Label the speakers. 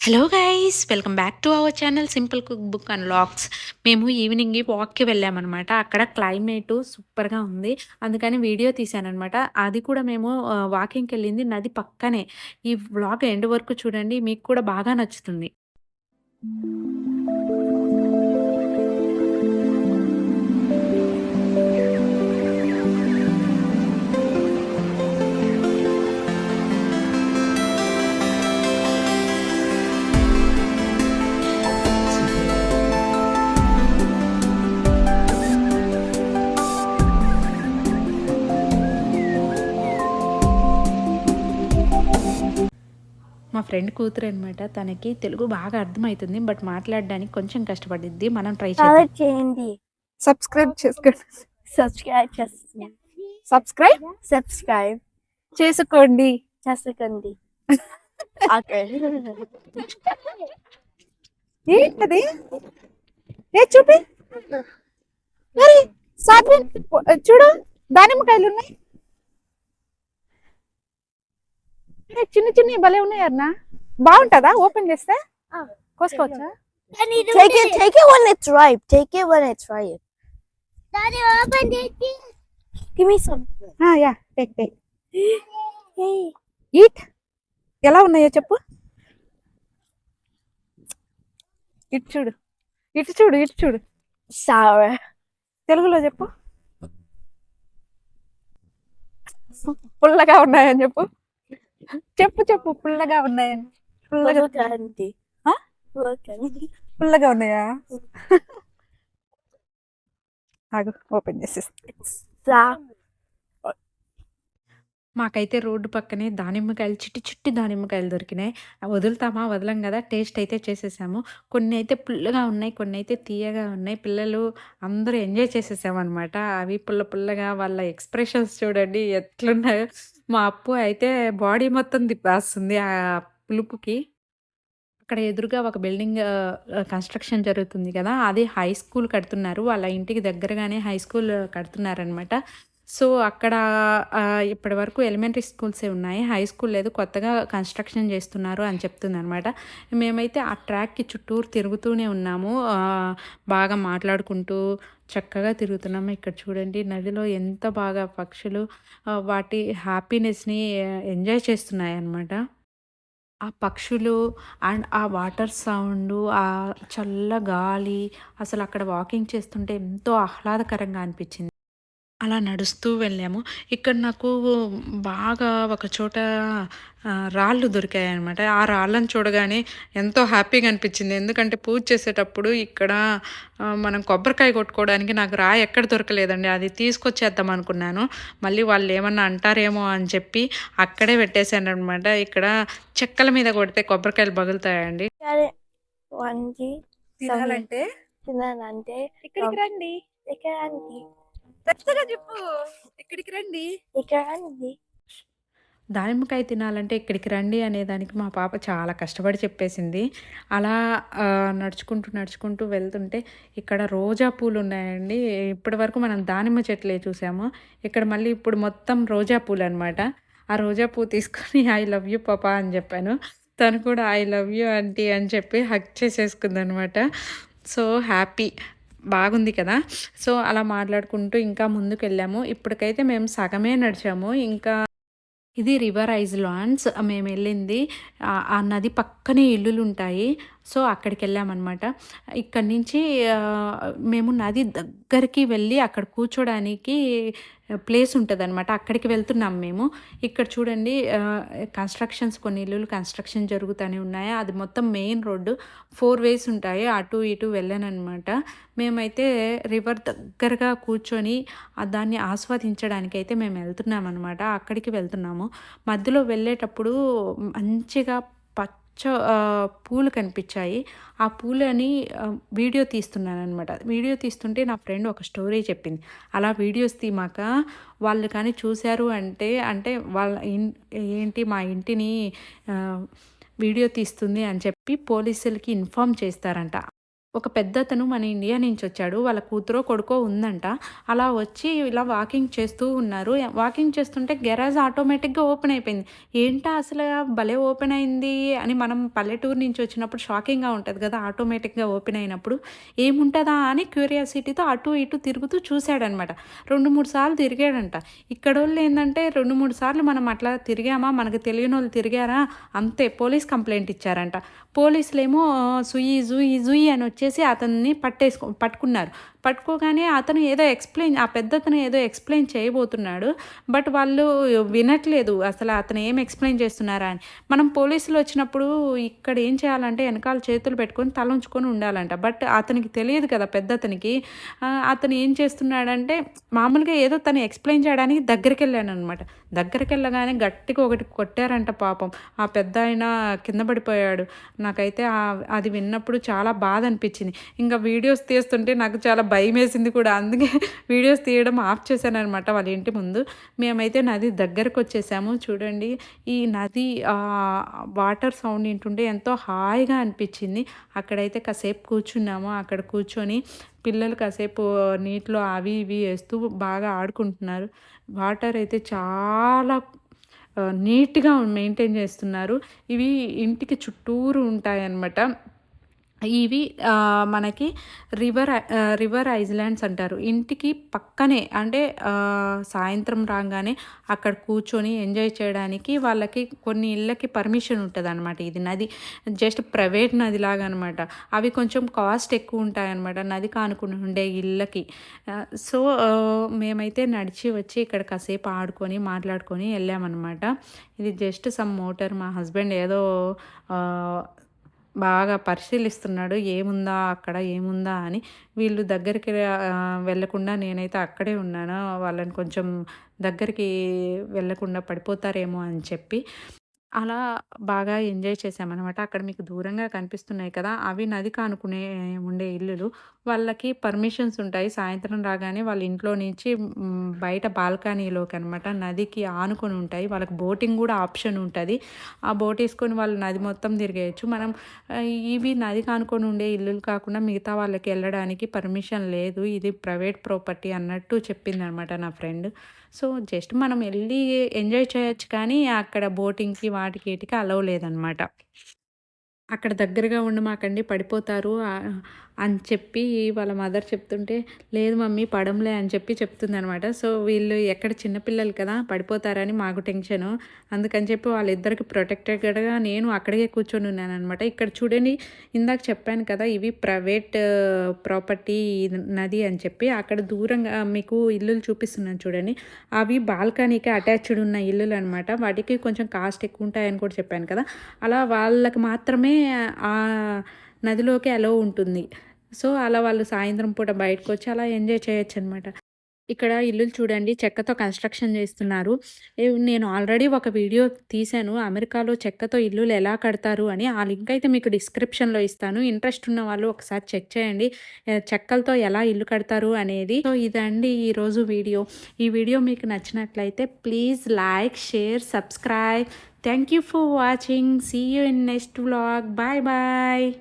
Speaker 1: Hello guys welcome back to our channel simple cook book and logs. మేము evening వాక్కి వెళ్ళామన్నమాట. అక్కడ climate సూపర్గా ఉంది, అందుకని వీడియో తీశానన్నమాట. అది కూడా మేము వాకింగ్కి వెళ్ళింది నది పక్కనే. ఈ వ్లాగ్ ఎండ్ వరకు చూడండి, మీకు కూడా బాగా నచ్చుతుంది. మా ఫ్రెండ్ కూతురు అనమాట. తనకి తెలుగు బాగా అర్థమవుతుంది, బట్ మాట్లాడడానికి కొంచెం కష్టపడిద్ది. మనం ట్రై
Speaker 2: చేయండి.
Speaker 3: సబ్స్క్రైబ్ చేసుకోండి.
Speaker 2: సబ్స్క్రైబ్ చేసుకోండి.
Speaker 3: సబ్స్క్రైబ్ చేసుకోండి. ఏంటది? చూపి. మరి సాత్విక్ చూడు, దానిమ్మకాయలు ఉన్నాయి. చిన్న చిన్న భలే ఉన్నాయి అన్న. బాగుంటుందా ఓపెన్ చేస్తే? కోసుకోవచ్చా?
Speaker 2: Take it when it's ripe. Take it when it's ripe. Daddy, open it. Give me some.
Speaker 3: Yeah take.
Speaker 2: Hey.
Speaker 3: Eat. ఎలా ఉన్నాయో చెప్పు. ఇటు చూడు, ఇటు చూడు, ఇటు చూడు.
Speaker 2: Sour.
Speaker 3: తెలుగులో చెప్పు. పుల్లగా ఉన్నాయని చెప్పు. చెప్పు పుల్లగా ఉన్నాయని. పుల్లగా ఉన్నాయా? ఆగు, ఓపెన్ చేసేస్తా.
Speaker 1: మాకైతే రోడ్డు పక్కనే దానిమ్మకాయలు, చిట్టి దానిమ్మకాయలు దొరికినాయి. వదులుతామా? వదలం కదా. టేస్ట్ అయితే చేసేసాము. కొన్ని అయితే పుల్లగా ఉన్నాయి, కొన్ని అయితే తీయగా ఉన్నాయి. పిల్లలు అందరూ ఎంజాయ్ చేసేసామన్నమాట. అవి పుల్లగా వాళ్ళ ఎక్స్ప్రెషన్స్ చూడండి ఎట్లున్నాయో. మా అప్పు అయితే బాడీ మొత్తం తిప్పేస్తుంది ఆ పులుపుకి. అక్కడ ఎదురుగా ఒక బిల్డింగ్ కన్స్ట్రక్షన్ జరుగుతుంది కదా, అది హై స్కూల్ కడుతున్నారు. వాళ్ళ ఇంటికి దగ్గరగానే హై స్కూల్ కడుతున్నారనమాట. సో అక్కడ ఇప్పటి వరకు ఎలిమెంటరీ స్కూల్సే ఉన్నాయి, హై స్కూల్ లేదు, కొత్తగా కన్స్ట్రక్షన్ చేస్తున్నారు అని చెప్తుంది అనమాట. మేమైతే ఆ ట్రాక్కి చుట్టూరు తిరుగుతూనే ఉన్నాము, బాగా మాట్లాడుకుంటూ చక్కగా తిరుగుతున్నాము. ఇక్కడ చూడండి నదిలో ఎంత బాగా పక్షులు వాటి హ్యాపీనెస్ని ఎంజాయ్ చేస్తున్నాయి అన్నమాట. ఆ పక్షులు అండ్ ఆ వాటర్ సౌండు, ఆ చల్ల గాలి, అసలు అక్కడ వాకింగ్ చేస్తుంటే ఎంతో ఆహ్లాదకరంగా అనిపించింది. అలా నడుస్తూ వెళ్ళాము. ఇక్కడ నాకు బాగా ఒక చోట రాళ్ళు దొరికాయనమాట. ఆ రాళ్ళను చూడగానే ఎంతో హ్యాపీగా అనిపించింది. ఎందుకంటే పూజ చేసేటప్పుడు ఇక్కడ మనం కొబ్బరికాయ కొట్టుకోవడానికి నాకు రాయి ఎక్కడ దొరకలేదండి. అది తీసుకొచ్చేద్దాం అనుకున్నాను. మళ్ళీ వాళ్ళు ఏమన్నా అంటారేమో అని చెప్పి అక్కడే పెట్టేశాను అనమాట. ఇక్కడ చెక్కల మీద కొడితే కొబ్బరికాయలు పగులుతాయండి.
Speaker 3: తినాలంటే ఇక్కడికి రండి. పెద్దగా చెప్పు, ఇక్కడికి రండి.
Speaker 1: దానిమ్మకాయ తినాలంటే ఇక్కడికి రండి అనేదానికి మా పాప చాలా కష్టపడి చెప్పేసింది. అలా నడుచుకుంటూ వెళ్తుంటే ఇక్కడ రోజా పూలు ఉన్నాయండి. ఇప్పటి వరకు మనం దానిమ్మ చెట్లే చూసాము, ఇక్కడ మళ్ళీ ఇప్పుడు మొత్తం రోజా పూలు అనమాట. ఆ రోజా పువ్వు తీసుకొని ఐ లవ్ యూ పాపా అని చెప్పాను. తను కూడా ఐ లవ్ యూ ఆంటీ అని చెప్పి హగ్ చేసేసుకుంది అనమాట. సో హ్యాపీ, బాగుంది కదా. సో అలా మాట్లాడుకుంటూ ఇంకా ముందుకు వెళ్ళాము. ఇప్పటికైతే మేము సగమే నడిచాము. ఇంకా ఇది రివర్ ఐలాండ్స్ మేము వెళ్ళింది. ఆ నది పక్కనే ఇల్లులు ఉంటాయి. సో అక్కడికి వెళ్ళామన్నమాట. ఇక్కడి నుంచి మేము నది దగ్గరికి వెళ్ళి అక్కడ కూర్చోడానికి ప్లేస్ ఉంటుందన్నమాట, అక్కడికి వెళ్తున్నాం మేము. ఇక్కడ చూడండి కన్స్ట్రక్షన్స్, కొన్ని ఇల్లులు కన్స్ట్రక్షన్ జరుగుతూనే ఉన్నాయి. అది మొత్తం మెయిన్ రోడ్డు, 4 వేస్ ఉంటాయి, అటు ఇటు వెళ్ళానమాట. మేమైతే రివర్ దగ్గరగా కూర్చొని దాన్ని ఆస్వాదించడానికి అయితే మేము వెళ్తున్నాం అనమాట. అక్కడికి వెళ్తున్నాము. మధ్యలో వెళ్ళేటప్పుడు మంచిగా పూలు కనిపించాయి. ఆ పూలని వీడియో తీస్తున్నాను అనమాట. వీడియో తీస్తుంటే నా ఫ్రెండ్ ఒక స్టోరీ చెప్పింది. అలా వీడియోస్ తీమాక వాళ్ళు కానీ చూశారు అంటే వాళ్ళ ఏంటి మా ఇంటిని వీడియో తీస్తుంది అని చెప్పి పోలీసులకి ఇన్ఫామ్ చేస్తారంట. ఒక పెద్దతను మన ఇండియా నుంచి వచ్చాడు. వాళ్ళ కూతురో, కొడుకో ఉందంట. అలా వచ్చి ఇలా వాకింగ్ చేస్తూ ఉన్నారు. వాకింగ్ చేస్తుంటే గెరాజ్ ఆటోమేటిక్‌గా ఓపెన్ అయిపోయింది. ఏంటా అసలు భలే ఓపెన్ అయింది అని మనం పల్లెటూరు నుంచి వచ్చినప్పుడు షాకింగ్‌గా ఉంటది కదా! ఆటోమేటిక్‌గా ఓపెన్ అయినప్పుడు. ఏముంటదా అని క్యూరియాసిటీతో అటు ఇటు తిరుగుతూ చూసాడనమాట. 2, 3 సార్లు తిరిగాడంట. ఇక్కడోళ్ళు ఏందంటే 2, 3 సార్లు మనం అట్లా తిరిగామా, మనకు తెలియనోళ్ళు తిరిగారా అంతే పోలీస్ కంప్లెయింట్ ఇచ్చారంట. పోలీసులేమో సుయ్, జుయ్, జుయ్ అని వచ్చేసి అతన్ని పట్టుకున్నారు. పట్టుకోగానే అతను ఏదో ఆ పెద్దతను ఏదో ఎక్స్‌ప్లెయిన్ చేయబోతున్నాడు. బట్ వాళ్ళు వినట్లేదు. అసలు అతను ఏం ఎక్స్‌ప్లెయిన్ చేస్తున్నారా అని. మనం పోలీసులు వచ్చినప్పుడు ఇక్కడ ఏం చేయాలంటే వెనకాల చేతులు పెట్టుకొని తలంచుకొని ఉండాలంట. బట్ అతనికి తెలియదు కదా పెద్దతనికి. అతను ఏం చేస్తున్నాడంటే మామూలుగా ఏదో తను ఎక్స్‌ప్లెయిన్ చేయడానికి దగ్గరికెళ్ళాడనమాట. దగ్గరికెళ్ళగానే గట్టిగా ఒకటి కొట్టారంట పాపం. ఆ పెద్దాయన కింద పడిపోయాడు. నాకైతే అది విన్నప్పుడు చాలా బాధ అనిపించింది. ఇంకా వీడియోస్ తీస్తుంటే నాకు చాలా భయమేసింది కూడా. అందుకే వీడియోస్ తీయడం ఆఫ్ చేశాననమాట వాళ్ళ ఇంటి ముందు. మేమైతే నది దగ్గరకొచ్చేసాము. చూడండి ఈ నది వాటర్ సౌండ్ వింటుంటే ఎంతో హాయిగా అనిపించింది. అక్కడైతే కాసేపు కూర్చున్నాము. అక్కడ కూర్చొని పిల్లలు కాసేపు నీటిలో అవి ఇవి వేస్తూ బాగా ఆడుకుంటున్నారు. వాటర్ అయితే చాలా నీట్‌గా మెయింటైన్ చేస్తున్నారు. ఇవి ఇంటికి చుట్టూరు ఉంటాయన్నమాట. ఇవి మనకి రివర్ ఐలాండ్స్ అంటారు. ఇంటికి పక్కనే అంటే సాయంత్రం రాగానే అక్కడ కూర్చొని ఎంజాయ్ చేయడానికి వాళ్ళకి కొన్ని ఇళ్ళకి పర్మిషన్ ఉంటదనమాట. ఇది నది జస్ట్ ప్రైవేట్ నదిలాగా అనమాట. అవి కొంచెం కాస్ట్ ఎక్కువ ఉంటాయన్నమాట నదికి ఆనుకుని ఉండే ఇళ్ళకి. సో, మేమైతే నడిచి వచ్చి ఇక్కడ కాసేపు ఆడుకొని, మాట్లాడుకొని వెళ్ళామన్నమాట. ఇది జస్ట్ సమ్ మోటర్. మా హస్బెండ్ ఏదో బాగా పరిశీలిస్తున్నాడు. ఏముందా అక్కడ, ఏముందా అని. వీళ్ళు దగ్గరికి వెళ్ళకుండా నేనైతే అక్కడే ఉన్నాను. వాళ్ళని కొంచెం దగ్గరికి వెళ్ళకుండా పడిపోతారేమో అని చెప్పి. అలా బాగా ఎంజాయ్ చేశామనమాట. అక్కడ మీకు దూరంగా కనిపిస్తున్నాయి కదా! అవి నదికి ఆనుకునే ఉండే ఇల్లులు. వాళ్ళకి పర్మిషన్స్ ఉంటాయి. సాయంత్రం రాగానే వాళ్ళ ఇంట్లో నుంచి బయట బాల్కనీలోకనమాట నదికి ఆనుకొని ఉంటాయి. వాళ్ళకి బోటింగ్ గూడా ఆప్షన్ ఉంటది. ఆ బోట్ ఏసుకొని వాళ్ళు నది మొత్తం తిరిగేయొచ్చు. మనం ఇవి నదికి ఆనుకొని ఉండే ఇల్లులు కాకుండా మిగతా వాళ్ళకి ఎళ్ళడానికి పర్మిషన్ లేదు. ఇది ప్రైవేట్ ప్రాపర్టీ అన్నట్టు చెప్పిందనమాట నా ఫ్రెండ్. సో, జస్ట్ మనం ఎళ్లి ఎంజాయ్ చేయొచ్చు కానీ అక్కడ బోటింగ్‌కి వాటికి ఈటికి అలౌ లేదనమాట. అక్కడ దగ్గరగా ఉండమాకండి పడిపోతారు అని చెప్పి వాళ్ళ మదర్ చెప్తుంటే, లేదు మమ్మీ పడంలే అని చెప్పి చెప్తుందనమాట. సో, వీళ్ళు ఎక్కడ చిన్నపిల్లలు కదా పడిపోతారని మాకు టెన్షను. అందుకని చెప్పి వాళ్ళిద్దరికి ప్రొటెక్టెడ్‌గా నేను అక్కడికే కూర్చొని ఉన్నాననమాట. ఇక్కడ చూడండి ఇందాక చెప్పాను కదా ఇవి ప్రైవేట్ ప్రాపర్టీ నది అని చెప్పి. అక్కడ దూరంగా మీకు ఇల్లులు చూపిస్తున్నాను చూడండి. అవి బాల్కనీకి అటాచ్డ్ ఉన్న ఇల్లులు అనమాట. వాటికి కొంచెం కాస్ట్ ఎక్కువ ఉంటాయని కూడా చెప్పాను కదా! అలా వాళ్ళకి మాత్రమే ఆ నదిలోకి అలో ఉంటుంది. సో, అలా వాళ్ళు సాయంత్రం పూట బయటకొచ్చి అలా ఎంజాయ్ చేయొచ్చనమాట. ఇక్కడ ఇల్లులు చూడండి చెక్కతో కన్‌స్ట్రక్షన్ చేస్తున్నారు. నేను ఆల్రెడీ ఒక వీడియో తీశాను. అమెరికాలో చెక్కతో ఇల్లులు ఎలా కడతారు అని. ఆ లింక్ అయితే మీకు డిస్క్రిప్షన్‌లో ఇస్తాను. ఇంట్రెస్ట్ ఉన్న వాళ్ళు ఒకసారి చెక్ చేయండి. చెక్కలతో ఎలా ఇల్లు కడతారు అనేది. సో, ఇదండి ఈరోజు వీడియో. ఈ వీడియో మీకు నచ్చినట్లయితే please like, share, subscribe. Thank you for watching. See you in next vlog. Bye bye.